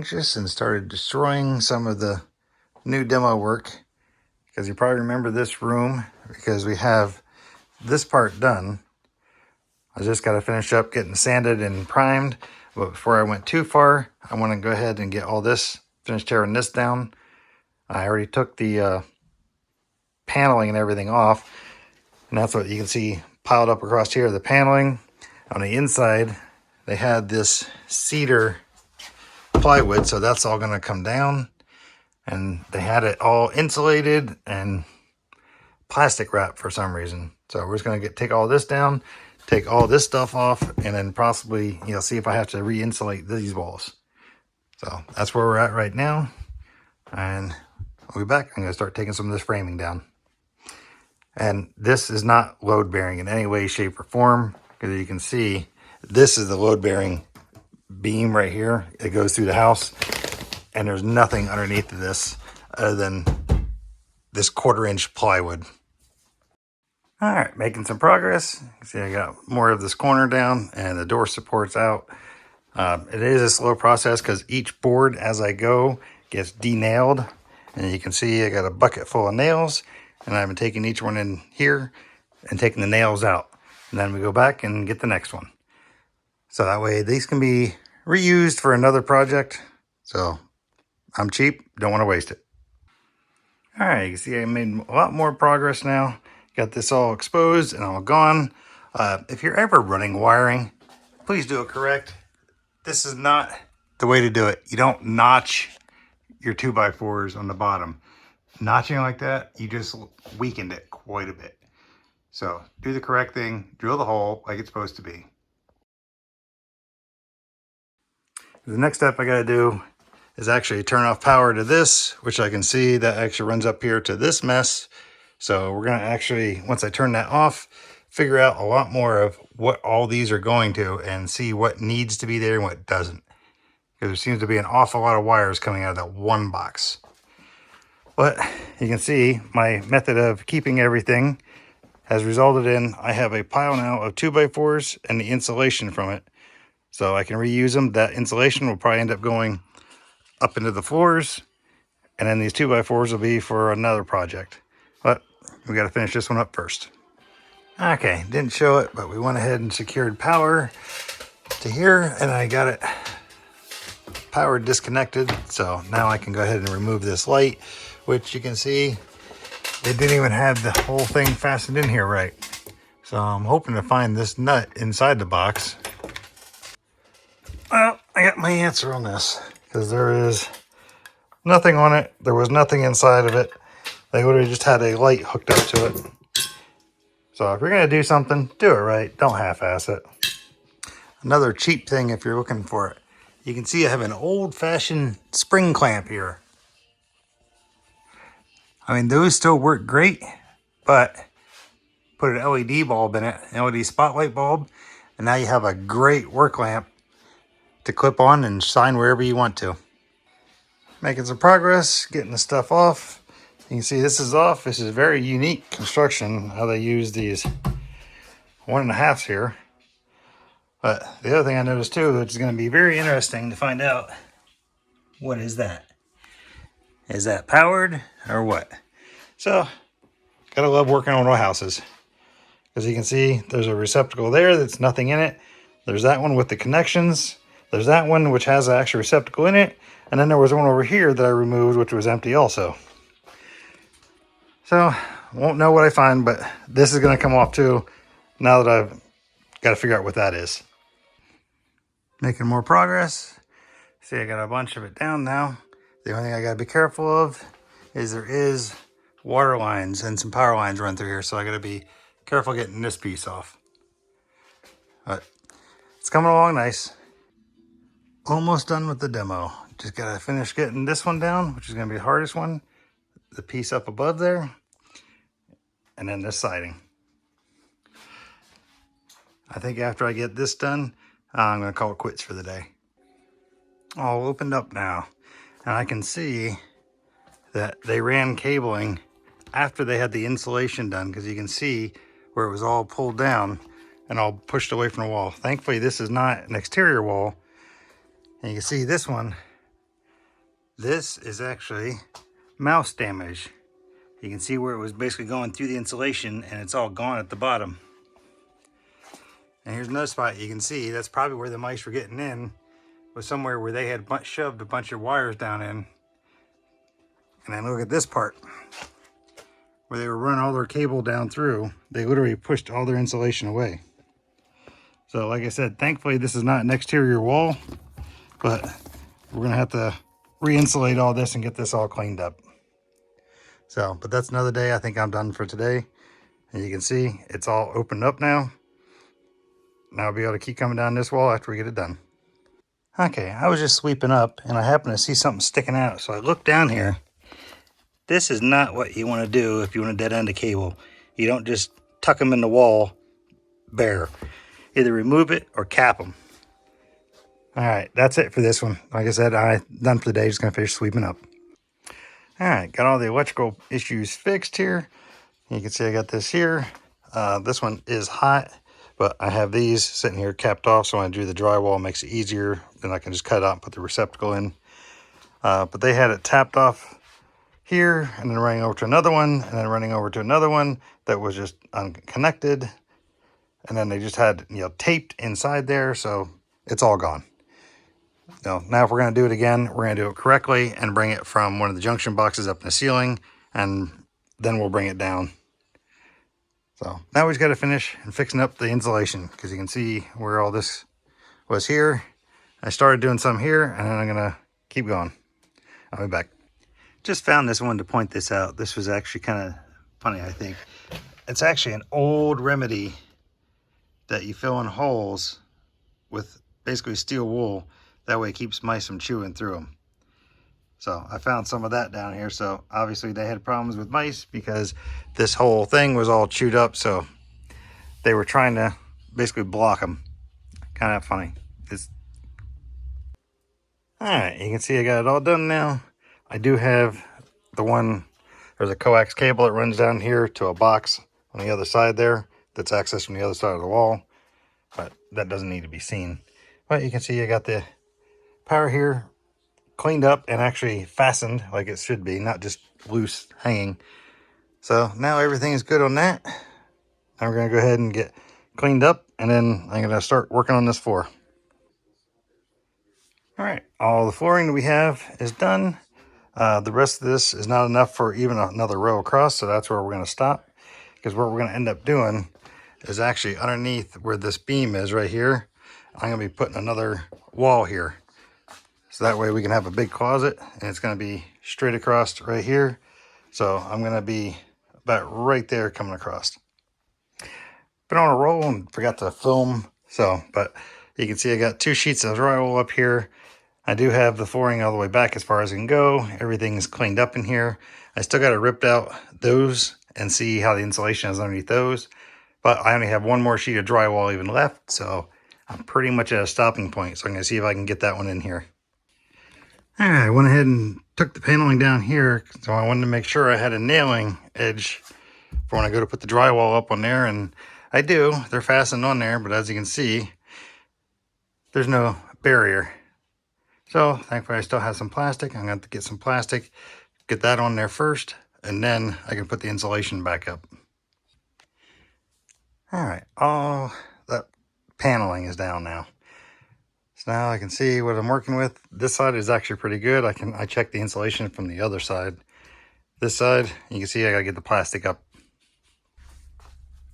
anxious and started destroying some of the new demo work, because you probably remember this room because we have this part done. I just got to finish up getting sanded and primed, but before I went too far, I want to go ahead and get all this, finish tearing this down. I already took the paneling and everything off, and that's what you can see piled up across here, the paneling. On the inside, they had this cedar plywood, so that's all going to come down, and they had it all insulated and plastic wrap for some reason. So we're just going to take all this down, take all this stuff off, and then possibly, see if I have to re-insulate these walls. So that's where we're at right now, and I'll be back. I'm going to start taking some of this framing down. And this is not load bearing in any way, shape, or form, because you can see this is the load bearing beam right here. It goes through the house, and there's nothing underneath of this other than this 1/4-inch plywood. All right, making some progress. See, I got more of this corner down and the door supports out. It is a slow process because each board as I go gets de-nailed, and you can see I got a bucket full of nails, and I've been taking each one in here and taking the nails out, and then we go back and get the next one. So that way these can be reused for another project. So I'm cheap, don't want to waste it. All right, you can see I made a lot more progress now. Got this all exposed and all gone. If you're ever running wiring, please do it correct. This is not the way to do it. You don't notch your 2x4s on the bottom. Notching like that, you just weakened it quite a bit. So do the correct thing, drill the hole like it's supposed to be. The next step I gotta do is actually turn off power to this, which I can see that actually runs up here to this mess. So we're gonna actually, once I turn that off, figure out a lot more of what all these are going to and see what needs to be there and what doesn't. Because there seems to be an awful lot of wires coming out of that one box. But you can see my method of keeping everything has resulted in, I have a pile now of 2x4s and the insulation from it. So I can reuse them. That insulation will probably end up going up into the floors, and then these 2x4s will be for another project. But we got to finish this one up first. Okay, didn't show it, but we went ahead and secured power to here, and I got it power disconnected. So now I can go ahead and remove this light, which you can see they didn't even have the whole thing fastened in here right. So I'm hoping to find this nut inside the box. Well, I got my answer on this, because there is nothing on it. There was nothing inside of it. They would have just had a light hooked up to it. So if you're going to do something, do it right. Don't half-ass it. Another cheap thing if you're looking for it. You can see I have an old-fashioned spring clamp here. I mean, those still work great, but put an LED bulb in it, an LED spotlight bulb, and now you have a great work lamp to clip on and shine wherever you want to. Making some progress, getting the stuff off. You can see this is off. This is very unique construction, how they use these 1.5s here. But the other thing I noticed too, which is going to be very interesting to find out, what is that? Is that powered or what? So, gotta love working on old houses. As you can see, there's a receptacle there that's nothing in it. There's that one with the connections. There's that one which has an actual receptacle in it. And then there was one over here that I removed, which was empty also. So, won't know what I find, but this is going to come off too, now that I've got to figure out what that is. Making more progress. See, I got a bunch of it down now. The only thing I got to be careful of is there is water lines and some power lines run through here, so I got to be careful getting this piece off. But it's coming along nice. Almost done with the demo. Just got to finish getting this one down, which is going to be the hardest one. The piece up above there, and then this siding. I think after I get this done, I'm going to call it quits for the day. All opened up now, and I can see that they ran cabling after they had the insulation done, because you can see where it was all pulled down and all pushed away from the wall. Thankfully, this is not an exterior wall, and you can see this one This is actually mouse damage. You can see where it was basically going through the insulation and it's all gone at the bottom. And here's another spot you can see, that's probably where the mice were getting in, was somewhere where they had shoved a bunch of wires down in. And then look at this part, where they were running all their cable down through. They literally pushed all their insulation away. So like I said, thankfully this is not an exterior wall, but we're gonna have to re-insulate all this and get this all cleaned up. So, but that's another day. I think I'm done for today. And you can see it's all opened up now. Now I'll be able to keep coming down this wall after we get it done. Okay, I was just sweeping up and I happened to see something sticking out. So I looked down here. This is not what you want to do if you want to dead end a cable. You don't just tuck them in the wall bare. Either remove it or cap them. All right, that's it for this one. Like I said, I'm done for the day. Just gonna finish sweeping up. All right, got all the electrical issues fixed here. You can see I got this here. This one is hot, but I have these sitting here capped off, so when I do the drywall, it makes it easier. Then I can just cut it out and put the receptacle in. But they had it tapped off here, and then running over to another one, and then running over to another one that was just unconnected. And then they just had, taped inside there, so it's all gone. Now if we're going to do it again, we're going to do it correctly and bring it from one of the junction boxes up in the ceiling, and then we'll bring it down. So now we just got to finish and fixing up the insulation, because you can see where all this was here. I started doing some here, and then I'm going to keep going. I'll be back. Just found this one to point this out. This was actually kind of funny, I think. It's actually an old remedy that you fill in holes with basically steel wool. That way it keeps mice from chewing through them. So I found some of that down here. So obviously they had problems with mice because this whole thing was all chewed up. So they were trying to basically block them. Kind of funny. All right, you can see I got it all done now. I do have there's a coax cable that runs down here to a box on the other side there that's accessed from the other side of the wall, but that doesn't need to be seen. But you can see I got the power here cleaned up and actually fastened like it should be, not just loose hanging. So now everything is good on that. Now we're going to go ahead and get cleaned up, and then I'm going to start working on this floor. All right, all the flooring that we have is done. The rest of this is not enough for even another row across, so that's where we're going to stop. Because what we're going to end up doing is actually underneath where this beam is right here, I'm going to be putting another wall here. So that way we can have a big closet, and it's going to be straight across right here. So I'm going to be about right there coming across. Been on a roll and forgot to film. But you can see I got 2 sheets of drywall up here. I do have the flooring all the way back as far as it can go. Everything's cleaned up in here. I still got to rip out those and see how the insulation is underneath those. But I only have 1 more sheet of drywall even left, so I'm pretty much at a stopping point. So I'm going to see if I can get that one in here. All right, I went ahead and took the paneling down here, so I wanted to make sure I had a nailing edge for when I go to put the drywall up on there, and I do. They're fastened on there, but as you can see, there's no barrier. So thankfully I still have some plastic. I'm going to have to get some plastic, get that on there first, and then I can put the insulation back up. All right, all that paneling is down now. So now I can see what I'm working with. This side is actually pretty good. I checked the insulation from the other side. This side, you can see I got to get the plastic up.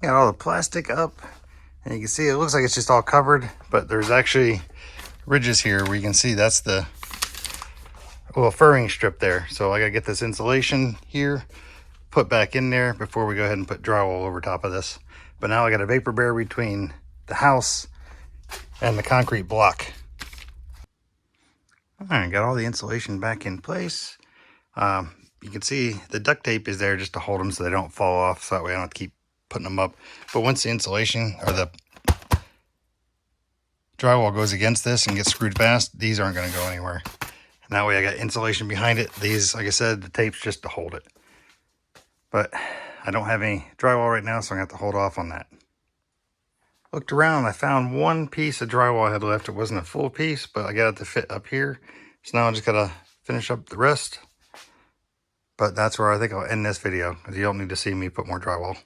Got all the plastic up, and you can see it looks like it's just all covered, but there's actually ridges here where you can see that's the little furring strip there. So I gotta get this insulation here put back in there before we go ahead and put drywall over top of this. But now I got a vapor barrier between the house and the concrete block. All right, got all the insulation back in place. You can see the duct tape is there just to hold them so they don't fall off, so that way I don't have to keep putting them up. But once the insulation or the drywall goes against this and gets screwed fast, these aren't going to go anywhere. And that way I got insulation behind it. These, like I said, the tape's just to hold it. But I don't have any drywall right now, so I'm going to have to hold off on that. Looked around, I found 1 piece of drywall I had left. It wasn't a full piece, but I got it to fit up here. So now I just got to finish up the rest. But that's where I think I'll end this video, because you don't need to see me put more drywall.